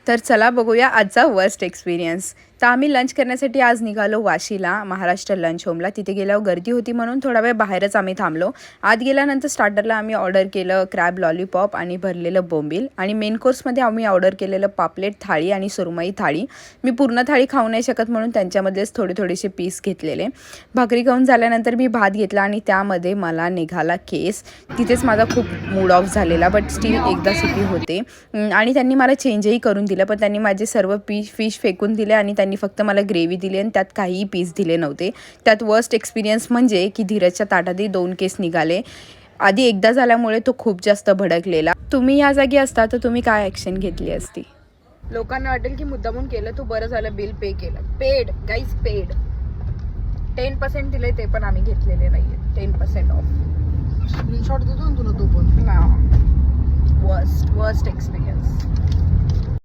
तर चला बघूया आजचा वर्स्ट एक्सपिरियन्स. तर आम्ही लंच करण्यासाठी आज निघालो वाशीला, महाराष्ट्र लंच होमला. तिथे गेल्यावर गर्दी होती म्हणून थोडा वेळ बाहेरच आम्ही थांबलो. आत गेल्यानंतर स्टार्टरला आम्ही ऑर्डर केलं क्रॅब लॉलीपॉप आणि भरलेलं बोंबील, आणि मेन कोर्समध्ये आम्ही ऑर्डर केलेलं पापलेट थाळी आणि सुरमई थाळी. मी पूर्ण थाळी खाऊ नाही शकत म्हणून त्यांच्यामध्येच थोडेसे पीस घेतलेले. भाकरी खाऊन झाल्यानंतर मी भात घेतला आणि त्यामध्ये मला निघाला केस. तिथेच माझा खूप मूड ऑफ झालेला, बट स्टील एकदा सुखी होते. आणि त्यांनी मला चेंजही करून दिलं, पण त्यांनी माझे सर्व फिश फेकून दिले आणि त्यांनी फक्त मला ग्रेव्ही दिली आणि त्यात काहीही पीस दिले नव्हते. त्यात वर्स्ट एक्सपिरियन्स म्हणजे की धीरजच्या ताटातही 2 केस निघाले. आधी एकदा झाल्यामुळे तो खूप जास्त भडकलेला. तुम्ही या जागी असता तर तुम्ही काय ॲक्शन घेतली असती? लोकांना वाटेल की मुद्दामून केलं, तू बरं झालं बिल पे केलं. Paid guys, paid. 10% दिले, ते पण आम्ही घेतलेले नाहीये. 10% ऑफ. स्क्रीनशॉट देतो ना तुला तो पण. Worst experience.